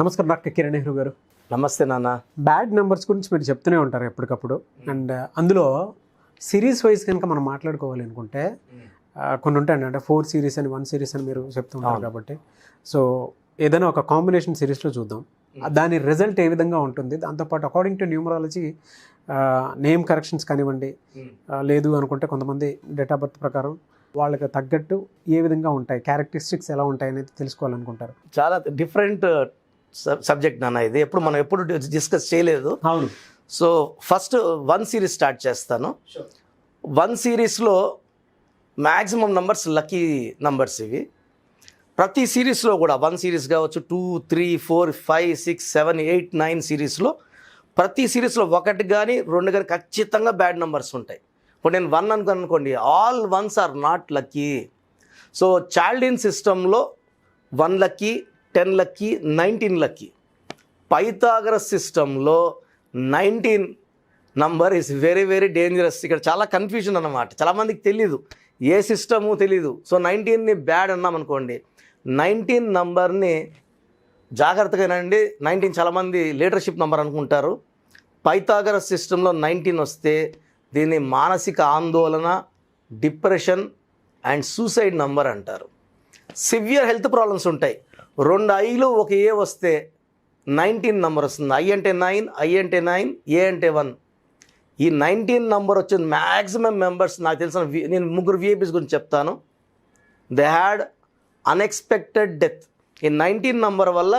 నమస్కారం డాక్టర్ కిరణ్ నెహ్రూ గారు. నమస్తే నాన్న. బ్యాడ్ నెంబర్స్ గురించి మీరు చెప్తూనే ఉంటారు ఎప్పటికప్పుడు. అండ్ అందులో సిరీస్ వైజ్ కనుక మనం మాట్లాడుకోవాలి అనుకుంటే కొన్ని ఉంటాయండి. అంటే 4 సిరీస్ అని 1 సిరీస్ అని మీరు చెప్తుంటారు కాబట్టి, సో ఏదైనా ఒక కాంబినేషన్ సిరీస్లో చూద్దాం. దాని రిజల్ట్ ఏ విధంగా ఉంటుంది, దాంతోపాటు according to numerology name corrections కానివ్వండి, లేదు అనుకుంటే కొంతమంది డేట్ ఆఫ్ బర్త్ ప్రకారం వాళ్ళకి తగ్గట్టు ఏ విధంగా ఉంటాయి, క్యారెక్టరిస్టిక్స్ ఎలా ఉంటాయి అనేది తెలుసుకోవాలనుకుంటారు. చాలా డిఫరెంట్ సబ్జెక్ట్ నాన్న ఇది. మనం ఎప్పుడు డిస్కస్ చేయలేదు. అవును. సో ఫస్ట్ 1 సిరీస్ స్టార్ట్ చేస్తాను. 1 సిరీస్లో మ్యాక్సిమం నంబర్స్ లక్కీ నంబర్స్ ఇవి. ప్రతి సిరీస్లో కూడా 1 సిరీస్ కావచ్చు, 2, 3, 4, 5, 6, 7, 8, 9 సిరీస్లో ప్రతి సిరీస్లో 1 కానీ 2 కానీ ఖచ్చితంగా బ్యాడ్ నెంబర్స్ ఉంటాయి. ఇప్పుడు నేను 1 అనుకోండి, all 1s are not lucky. So Chaldean సిస్టంలో 1 లక్కీ, 10 లక్కీ, 19 లక్కీ. పైథాగరస్ సిస్టంలో 19 number is very very dangerous. ఇక్కడ చాలా కన్ఫ్యూజన్ అన్నమాట, చాలామందికి తెలీదు, ఏ సిస్టము తెలీదు. సో 19ని బ్యాడ్ అన్నాం అనుకోండి, 19 నంబర్ని జాగ్రత్తగా నండి. 19 చాలామంది లీడర్షిప్ నంబర్ అనుకుంటారు. పైథాగరస్ సిస్టంలో 19 వస్తే దీన్ని మానసిక ఆందోళన, డిప్రెషన్ అండ్ సూసైడ్ నంబర్ అంటారు. సివియర్ హెల్త్ ప్రాబ్లమ్స్ ఉంటాయి. 2 ఐలు 1 ఏ వస్తే 19 నంబర్ వస్తుంది. ఐ అంటే 9, ఐ అంటే 9, ఏ అంటే 1. ఈ 19 నంబర్ వచ్చిన మ్యాక్సిమం మెంబర్స్ నాకు తెలిసిన నేను 3 విఐపీస్ గురించి చెప్తాను. They had unexpected death. ఈ 19 నంబర్ వల్ల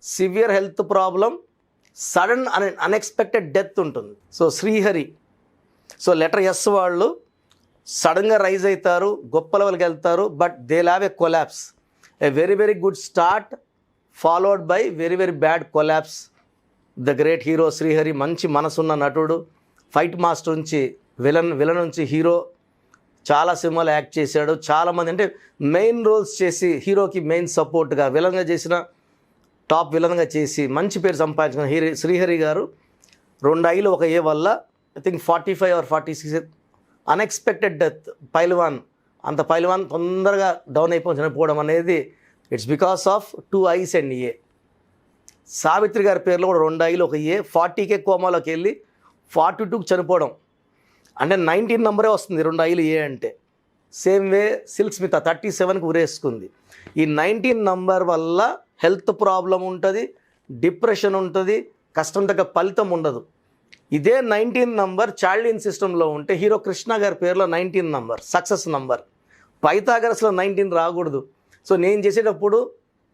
severe health problem, sudden unexpected death ఉంటుంది. So Srihari, so letter S వాళ్ళు సడన్గా రైజ్ అవుతారు, గొప్ప లెవెల్కి వెళ్తారు, but they have a collapse. A very very good start followed by very very bad collapse. The great hero Srihari మంచి మనసున్న నటుడు, ఫైట్ మాస్టర్ నుంచి విలన్ నుంచి హీరో, చాలా సినిమాలు యాక్ట్ చేశాడు. చాలామంది అంటే మెయిన్ రోల్స్ చేసి హీరోకి మెయిన్ సపోర్ట్గా విలన్గా చేసిన, టాప్ విలన్గా చేసి మంచి పేరు సంపాదించుకున్న శ్రీహరి గారు 2 ఐలు 1 ఏ వల్ల I think 45 or 46 unexpected death. పైల్వాన్, అంత పైల్వాన్ తొందరగా డౌన్ అయిపోయి చనిపోవడం అనేది it's because of 2 I's and A. Savitri గారి పేరులో కూడా 2 ఐలు 1 ఏ, 40కే కోమాలోకి వెళ్ళి 42కి చనిపోవడం. అంటే 19 నంబరే వస్తుంది 2 ఐలు ఏ అంటే. సేమ్ వే సిల్క్ స్మిత 37కి ఉరేసుకుంది. ఈ 19 నంబర్ వల్ల హెల్త్ ప్రాబ్లం ఉంటుంది, డిప్రెషన్ ఉంటుంది, కష్టం తగ్గ ఫలితం ఉండదు. ఇదే 19 నంబర్ చాల్డిన్ సిస్టంలో ఉంటే హీరో కృష్ణ గారి పేరులో 19 నంబర్ సక్సెస్ నంబర్. పైథాగరస్లో 19 రాకూడదు. సో నేను చేసేటప్పుడు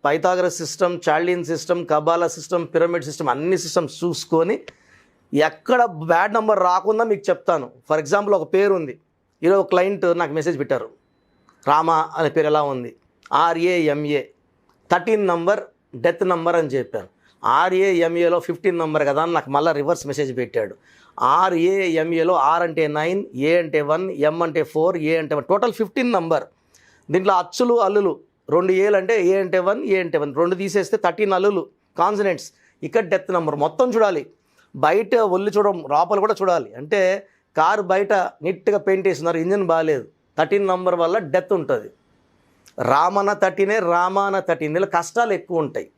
Pythagoras system, Chaldean system, Kabbalah system, pyramid system అన్ని సిస్టమ్స్ చూసుకొని ఎక్కడ బ్యాడ్ నెంబర్ రాకుండా మీకు చెప్తాను. ఫర్ ఎగ్జాంపుల్ ఒక పేరు ఉంది, ఈరోజు ఒక క్లయింట్ నాకు మెసేజ్ పెట్టారు, రామా అనే పేరు ఎలా ఉంది, RAMA 13 నంబర్ డెత్ నంబర్ అని చెప్పాను. RAMAలో 15 నంబర్ కదా అని నాకు మళ్ళీ రివర్స్ మెసేజ్ పెట్టాడు. RAMAలో R అంటే 9, A అంటే 1, M అంటే 4, A అంటే 1, టోటల్ 15 నంబర్. దీంట్లో అచ్చులు అల్లులు 2 ఏలు అంటే A అంటే 1, A అంటే 1, 2 తీసేస్తే 13 అల్లులు కాన్సనెంట్స్. ఇక్కడ డెత్ నెంబర్ మొత్తం చూడాలి, బయట ఒళ్ళు చూడడం, లోపల కూడా చూడాలి. అంటే కారు బయట నీట్గా పెయింట్ వేస్తున్నారు, ఇంజిన్ బాగాలేదు, 13 నంబర్ వల్ల డెత్ ఉంటుంది. రామన 13, రామాన 13, వీళ్ళ కష్టాలు ఎక్కువ ఉంటాయి.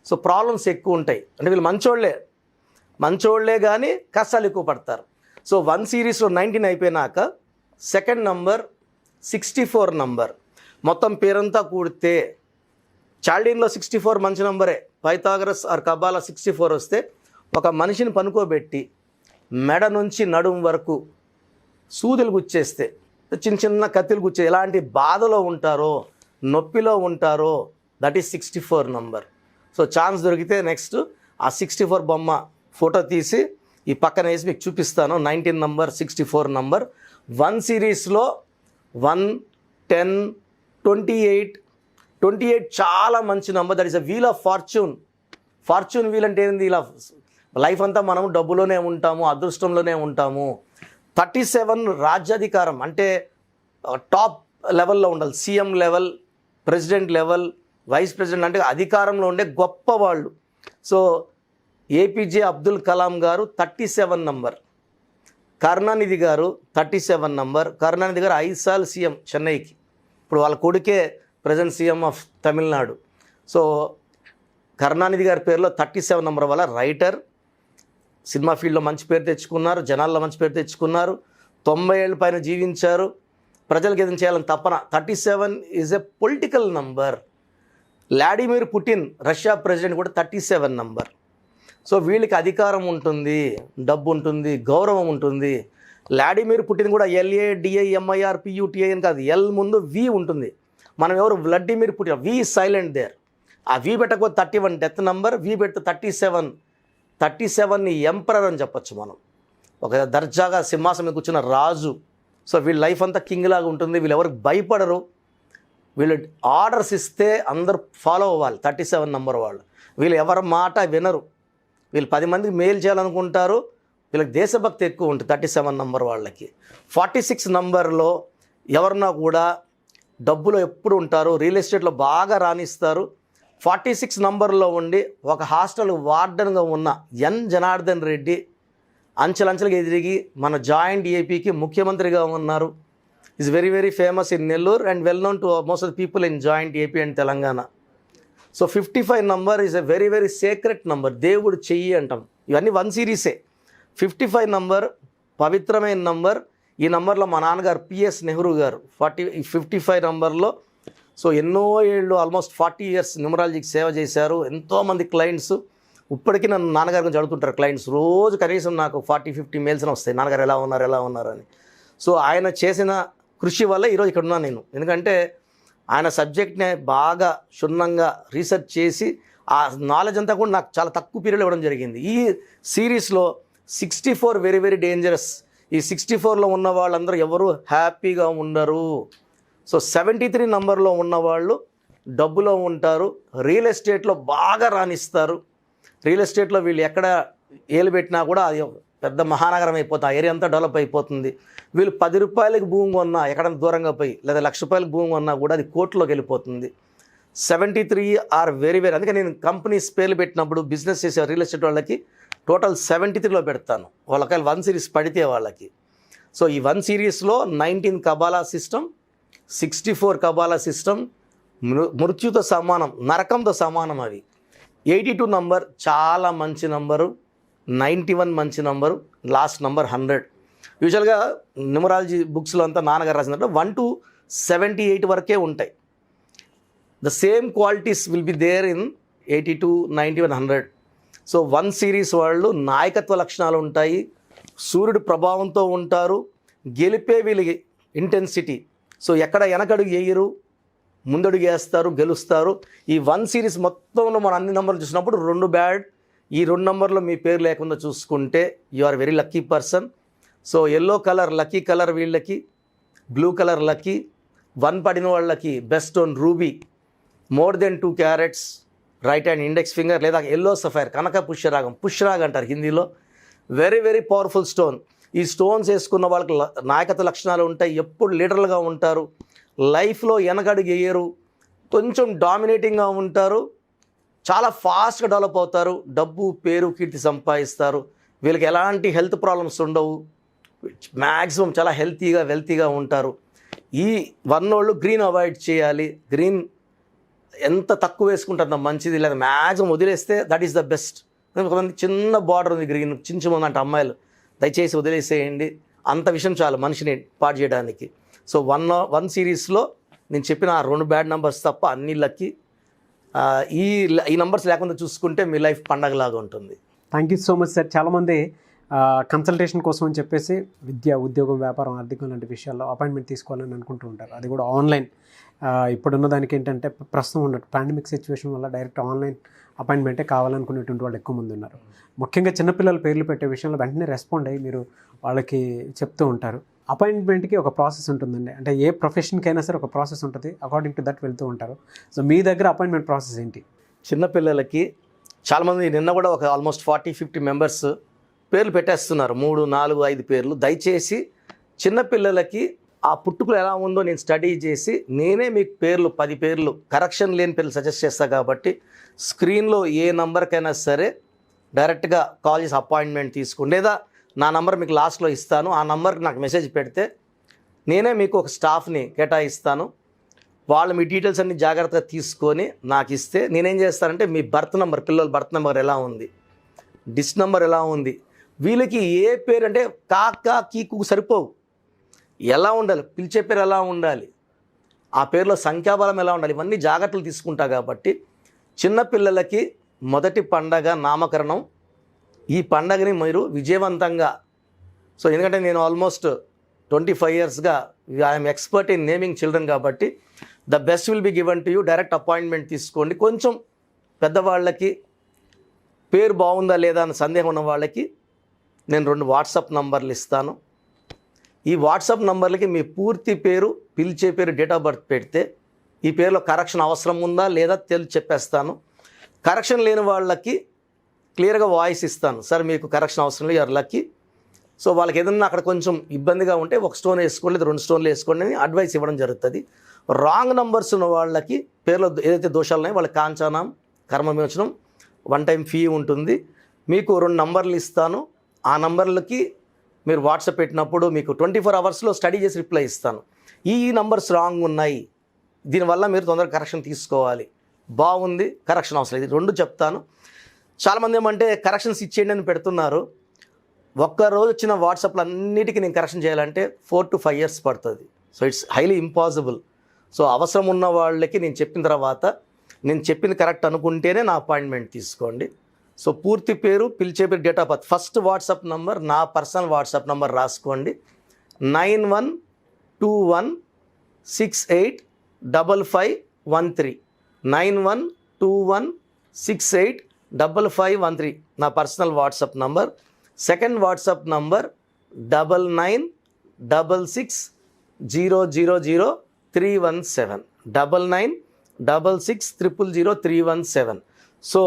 సో ప్రాబ్లమ్స్ ఎక్కువ ఉంటాయి. అంటే వీళ్ళు మంచోళ్లే కానీ కష్టాలు ఎక్కువ పడతారు. సో 1 సిరీస్లో 19 అయిపోయినాక సెకండ్ నంబర్ 64 నంబర్. మొత్తం పేరంతా కూడితే చాల్డిన్లో 64 మంచి నంబరే. పైథాగరస్ ఆర్ కబాలా 64 వస్తే ఒక మనిషిని పనుకోబెట్టి మెడ నుంచి నడుం వరకు సూదులు గుచ్చేస్తే, చిన్న కత్తిలు గుచ్చే, ఎలాంటి బాధలో ఉంటారో, నొప్పిలో ఉంటారో, that is 64 number. So chance దొరికితే నెక్స్ట్ ఆ 64 బొమ్మ ఫోటో తీసి ఈ పక్కన వేసి మీకు చూపిస్తాను. 19 నంబర్, 64 నంబర్. 1 సిరీస్లో 1, 10, 28 చాలా మంచి నంబర్. That is a wheel of fortune. Fortune wheel అంటే ఏంది, ఇలా లైఫ్ అంతా మనం డబ్బులోనే ఉంటాము, అదృష్టంలోనే ఉంటాము. 37 రాజ్యాధికారం, అంటే టాప్ లెవెల్లో ఉండాలి, CM level, president level, vice president, అంటే అధికారంలో ఉండే గొప్ప వాళ్ళు. సో APJ అబ్దుల్ కలాం గారు 37 నంబర్, కరుణానిధి గారు 37 నంబర్. కరుణానిధి గారు 5 సార్లు సీఎం చెన్నైకి, ఇప్పుడు వాళ్ళ కొడుకే present CM of Tamil Nadu. So Karunanidhi గారి పేరులో 37 నెంబర్ వల్ల రైటర్, సినిమా ఫీల్డ్లో మంచి పేరు తెచ్చుకున్నారు, జనాల్లో మంచి పేరు తెచ్చుకున్నారు, 90 ఏళ్ళ పైన జీవించారు, ప్రజలకు ఏదైనా చేయాలని తపన. 37 is a political number. Vladimir Putin Russia president కూడా 37 నంబర్. సో వీళ్ళకి అధికారం ఉంటుంది, డబ్బు ఉంటుంది, గౌరవం ఉంటుంది. వ్లాడిమిర్ పుటిన్ కూడా LADIMIRPUTIN కాదు, ఎల్ ముందు వి ఉంటుంది. మనం ఎవరు Vladimir Putin, V silent there. ఆ వి పెట్టకపోతే 31 డెత్ నంబర్, వి పెడితే 37ని ఎంపరర్ అని చెప్పచ్చు మనం. ఒక దర్జాగా సింహాసనం మీద కూర్చున్న రాజు. సో వీళ్ళ లైఫ్ అంతా కింగ్ లాగా ఉంటుంది. వీళ్ళు ఎవరికి భయపడరు. వీళ్ళు ఆర్డర్స్ ఇస్తే అందరూ ఫాలో అవ్వాలి. 37 నెంబర్ వాళ్ళు. వీళ్ళు ఎవరి మాట వినరు. వీళ్ళు 10 మందికి మేలు చేయాలనుకుంటారు. వీళ్ళకి దేశభక్తి ఎక్కువ ఉంటుంది 37 నెంబర్ వాళ్ళకి. 46 నెంబర్లో ఎవరన్నా కూడా డబ్బులో ఎప్పుడు ఉంటారు, రియల్ ఎస్టేట్లో బాగా రాణిస్తారు. 46 నెంబర్లో ఉండి ఒక హాస్టల్ వార్డెన్గా ఉన్న ఎన్ జనార్దన్ రెడ్డి అంచెలంచెలుగా ఎదిగి మన జాయింట్ ఏపీకి ముఖ్యమంత్రిగా ఉన్నారు. Is very very famous in Nellore and well known to most of the people in joint AP and Telangana. So 55 number is a very very secret number. దేవుడు చెయ్యి అంటాం. ఇవన్నీ 1 సిరీసే. 55 నంబర్ పవిత్రమైన నంబర్. ఈ నంబర్లో మా నాన్నగారు పిఎస్ నెహ్రూ గారు 55 నంబర్లో సో ఎన్నో ఏళ్ళు ఆల్మోస్ట్ 40 ఇయర్స్ న్యూమరాలజీకి సేవ చేశారు. ఎంతోమంది క్లయింట్స్ ఇప్పటికీ నన్ను నాన్నగారి గురించి అడుగుతుంటారు క్లయింట్స్. రోజు కనీసం నాకు 40-50 మెయిల్స్ వస్తాయి, నాన్నగారు ఎలా ఉన్నారు అని. సో ఆయన చేసిన కృషి వల్ల ఈరోజు ఇక్కడ ఉన్నాను నేను. ఎందుకంటే ఆయన సబ్జెక్ట్ని బాగా క్షుణ్ణంగా రీసెర్చ్ చేసి ఆ నాలెడ్జ్ అంతా కూడా నాకు చాలా తక్కువ పీరియడ్లో ఇవ్వడం జరిగింది. ఈ సిరీస్లో 64 వెరీ వెరీ డేంజరస్. ఈ 64లో ఉన్న వాళ్ళందరూ ఎవరు హ్యాపీగా ఉండరు. సో 73 నంబర్లో ఉన్నవాళ్ళు డబ్బులో ఉంటారు, రియల్ ఎస్టేట్లో బాగా రాణిస్తారు. రియల్ ఎస్టేట్లో వీళ్ళు ఎక్కడ ఏలు పెట్టినా కూడా అది పెద్ద మహానగరం అయిపోతుంది, ఆ ఏరియా అంతా డెవలప్ అయిపోతుంది. వీళ్ళు 10 రూపాయలకి భూమి కొన్నా ఎక్కడైనా దూరంగా పోయి, లేదా 1,00,000 రూపాయలకి భూమి కొన్నా కూడా అది కోట్లోకి వెళ్ళిపోతుంది. 73 ఆర్ వెరీ వెరీ. అందుకే నేను కంపెనీస్ పేర్లు పెట్టినప్పుడు బిజినెస్ చేసే రియల్ ఎస్టేట్ వాళ్ళకి టోటల్ 73లో పెడతాను. వాళ్ళకి 1 సిరీస్ పడితే వాళ్ళకి. సో ఈ 1 సిరీస్లో 19 కబాలా సిస్టమ్, 64 కబాలా సిస్టమ్, మృత్యుతో సమానం, నరకంతో సమానం అవి. 82 నంబర్ చాలా మంచి నంబరు, 91 మంచి నంబరు, లాస్ట్ నంబర్ 100. యూజువల్గా న్యూమరాలజీ బుక్స్లో అంతా నాన్నగారు రాసినట్టు 1 to 78 వరకే ఉంటాయి. The same qualities will be there in 82, 91, 100. So 1 series వాళ్ళు నాయకత్వ లక్షణాలు ఉంటాయి, సూర్యుడు ప్రభావంతో ఉంటారు, గెలిపే వీళ్ళకి ఇంటెన్సిటీ. సో ఎక్కడ వెనకడుగు వేయరు, ముందడుగు వేస్తారు, గెలుస్తారు. ఈ 1 సిరీస్ మొత్తంలో మనం అన్ని నెంబర్లు చూసినప్పుడు 2 బ్యాడ్. ఈ 2 నెంబర్లో మీ పేరు లేకుండా చూసుకుంటే you are very lucky person. So yellow colour lucky colour వీళ్ళకి, బ్లూ కలర్ లక్కీ. 1 పడిన వాళ్ళకి best stone ruby, more than 2 carats, right hand index finger, లేదా ఎల్లో సఫైర్, కనక పుష్యరాగం, పుష్యరాగ్ అంటారు హిందీలో. Very very powerful stone. ఈ స్టోన్స్ వేసుకున్న వాళ్ళకి నాయకత్వ లక్షణాలు ఉంటాయి, ఎప్పుడు లీడర్లుగా ఉంటారు, లైఫ్లో వెనకడుగు వేయరు, కొంచెం డామినేటింగ్గా ఉంటారు, చాలా ఫాస్ట్గా డెవలప్ అవుతారు, డబ్బు పేరు కీర్తి సంపాదిస్తారు. వీళ్ళకి ఎలాంటి హెల్త్ ప్రాబ్లమ్స్ ఉండవు, మ్యాక్సిమం చాలా హెల్తీగా వెల్తీగా ఉంటారు. ఈ 1 వాళ్ళు గ్రీన్ అవాయిడ్ చేయాలి. గ్రీన్ ఎంత తక్కువ వేసుకుంటారు మంచిది, లేదా మ్యాక్సిమం వదిలేస్తే దట్ ఈస్ ద బెస్ట్. కొంతమంది చిన్న బార్డర్ ఉంది గ్రీన్, చిన్న అంటే అమ్మాయిలు దయచేసి వదిలేసేయండి. అంత విషయం చాలు మనిషిని పాడు చేయడానికి. సో 1 సిరీస్లో నేను చెప్పిన ఆ 2 బ్యాడ్ నెంబర్స్ తప్ప అన్ని లక్కీ. ఈ నెంబర్స్ లేకుండా చూసుకుంటే మీ లైఫ్ పండగలాగా ఉంటుంది. Thank you so much sir. చాలామంది కన్సల్టేషన్ కోసం అని చెప్పేసి విద్య, ఉద్యోగం, వ్యాపారం, ఆర్థికం లాంటి విషయాల్లో అపాయింట్మెంట్ తీసుకోవాలని అనుకుంటూ ఉంటారు. అది కూడా ఆన్లైన్. ఇప్పుడున్న దానికి ఏంటంటే ప్రస్తుతం ఉన్న పాండమిక్ సిచ్యువేషన్ వల్ల డైరెక్ట్ ఆన్లైన్ అపాయింట్మెంటే కావాలనుకునేటువంటి వాళ్ళు ఎక్కువ మంది ఉన్నారు. ముఖ్యంగా చిన్నపిల్లల పేర్లు పెట్టే విషయంలో వెంటనే రెస్పాండ్ అయ్యి మీరు వాళ్ళకి చెప్తూ ఉంటారు. అపాయింట్మెంట్కి ఒక ప్రాసెస్ ఉంటుందండి. అంటే ఏ ప్రొఫెషన్కైనా సరే ఒక ప్రాసెస్ ఉంటుంది, అకార్డింగ్ టు దట్ వెళ్తూ ఉంటారు. సో మీ దగ్గర అపాయింట్మెంట్ ప్రాసెస్ ఏంటి? చిన్నపిల్లలకి చాలామంది నిన్న కూడా ఒక ఆల్మోస్ట్ 40-50 మెంబర్స్ పేర్లు పెట్టేస్తున్నారు, 3, 4, 5 పేర్లు. దయచేసి చిన్నపిల్లలకి ఆ పుట్టుకలు ఎలా ఉందో నేను స్టడీ చేసి నేనే మీకు పేర్లు 10 పేర్లు కరెక్షన్ లేని పేర్లు సజెస్ట్ చేస్తాను. కాబట్టి స్క్రీన్లో ఏ నెంబర్కైనా సరే డైరెక్ట్గా కాల్ చేసి అపాయింట్మెంట్ తీసుకోండి, లేదా నా నెంబర్ మీకు లాస్ట్లో ఇస్తాను. ఆ నెంబర్కి నాకు మెసేజ్ పెడితే నేనే మీకు ఒక స్టాఫ్ని కేటాయిస్తాను. వాళ్ళు మీ డీటెయిల్స్ అన్ని జాగ్రత్తగా తీసుకొని నాకు ఇస్తే నేనేం చేస్తానంటే మీ బర్త్ నెంబర్, పిల్లల బర్త్ నెంబర్ ఎలా ఉంది, డిస్ నెంబర్ ఎలా ఉంది, వీళ్ళకి ఏ పేరు అంటే కాకా కీకు సరిపోవు, ఎలా ఉండాలి, పిలిచే పేరు ఎలా ఉండాలి, ఆ పేరులో సంఖ్యాబలం ఎలా ఉండాలి, ఇవన్నీ జాగ్రత్తలు తీసుకుంటా. కాబట్టి చిన్నపిల్లలకి మొదటి పండగ నామకరణం, ఈ పండగని మీరు విజయవంతంగా, సో ఎందుకంటే నేను ఆల్మోస్ట్ 25 yearsగా I'm expert in naming children కాబట్టి the best will be given to you. Direct appointment తీసుకోండి. కొంచెం పెద్దవాళ్ళకి పేరు బాగుందా లేదా అని సందేహం ఉన్న వాళ్ళకి నేను 2 వాట్సాప్ నంబర్లు ఇస్తాను. ఈ వాట్సాప్ నంబర్లకి మీ పూర్తి పేరు, పిలిచే పేరు, డేట్ ఆఫ్ బర్త్ పెడితే ఈ పేరులో కరెక్షన్ అవసరం ఉందా లేదా చెప్పేస్తాను. కరెక్షన్ లేని వాళ్ళకి క్లియర్గా వాయిస్ ఇస్తాను, సార్ మీకు కరెక్షన్ అవసరం లేదు, యూఆర్ లక్కీ. సో వాళ్ళకి ఏదన్నా అక్కడ కొంచెం ఇబ్బందిగా ఉంటే 1 స్టోన్ వేసుకోండి, లేదా 2 స్టోన్లు వేసుకోండి అని అడ్వైస్ ఇవ్వడం జరుగుతుంది. రాంగ్ నంబర్స్ ఉన్న వాళ్ళకి పేర్లో ఏదైతే దోషాలు ఉన్నాయో వాళ్ళకి కాంచానం, కర్మవిమోచనం, 1 time ఫీ ఉంటుంది. మీకు 2 నంబర్లు ఇస్తాను. ఆ నంబర్లకి మీరు వాట్సాప్ పెట్టినప్పుడు మీకు 24 hours స్టడీ చేసి రిప్లై ఇస్తాను. ఈ నంబర్స్ రాంగ్ ఉన్నాయి, దీనివల్ల మీరు తొందరగా కరెక్షన్ తీసుకోవాలి, బాగుంది, కరెక్షన్ అవసరం లేదు, 2 చెప్తాను. చాలామంది ఏమంటే కరెక్షన్స్ ఇచ్చేయండి అని పెడుతున్నారు. ఒక్కరోజు వచ్చిన వాట్సాప్లో అన్నిటికీ నేను కరెక్షన్ చేయాలంటే 4 to 5 years పడుతుంది. So it's highly impossible. So అవసరం ఉన్న వాళ్ళకి నేను చెప్పిన తర్వాత నేను చెప్పింది కరెక్ట్ అనుకుంటేనే నా అపాయింట్మెంట్ తీసుకోండి. సో పూర్తి పేరు, పిలిచే పేరు, date of birth, first WhatsApp number నా పర్సనల్ వాట్సాప్ నంబర్ రాసుకోండి. 9121685513 9121685513 నా personal WhatsApp number. Second WhatsApp number 9966000317 9966000317. So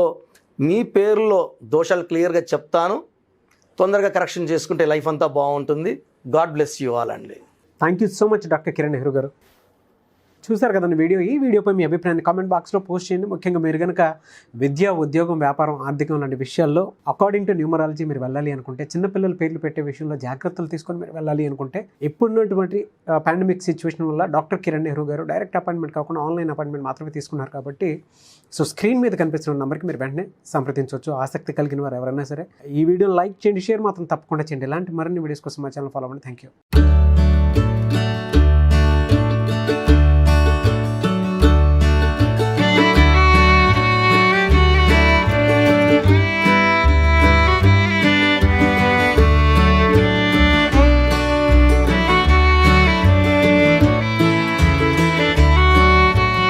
మీ పేరులో దోషాలు క్లియర్గా చెప్తాను. తొందరగా కరెక్షన్ చేసుకుంటే లైఫ్ అంతా బాగుంటుంది. గాడ్ బ్లెస్ యూ ఆల్ అండి. Thank you so much doctor Kiran Nehru గారు. చూసారు కదండి వీడియో. ఈ వీడియోపై మీ అభిప్రాయాన్ని కామెంట్ బాక్స్లో పోస్ట్ చేయండి. ముఖ్యంగా మీరు కనుక విద్య, ఉద్యోగం, వ్యాపారం, ఆర్థికం లాంటి విషయాల్లో అకార్డింగ్ టు న్యూమరాలజీ మీరు వెళ్ళాలి అనుకుంటే, చిన్నపిల్లల పేర్లు పెట్టే విషయంలో జాగ్రత్తలు తీసుకొని మీరు వెళ్ళాలి అనుకుంటే, ఇప్పుడున్నటువంటి పాండమిక్ సిచ్యువేషన్ వల్ల డాక్టర్ కిరణ్ నెహ్రూ గారు డైరెక్ట్ అపాయింట్మెంట్ కాకుండా ఆన్లైన్ అపాయింట్మెంట్ మాత్రమే తీసుకున్నారు. కాబట్టి సో స్క్రీన్ మీద కనిపిస్తున్న నెంబర్కి మీరు వెంటనే సంప్రదించవచ్చు. ఆసక్తి కలిగిన వారు ఎవరైనా సరే ఈ వీడియోని లైక్ చేయండి, షేర్ మాత్రం తప్పకుండా చేయండి. ఇలాంటి మరిన్ని వీడియోస్ కోసం మా ఛానల్ ఫాలో అవ్వండి. Thank you.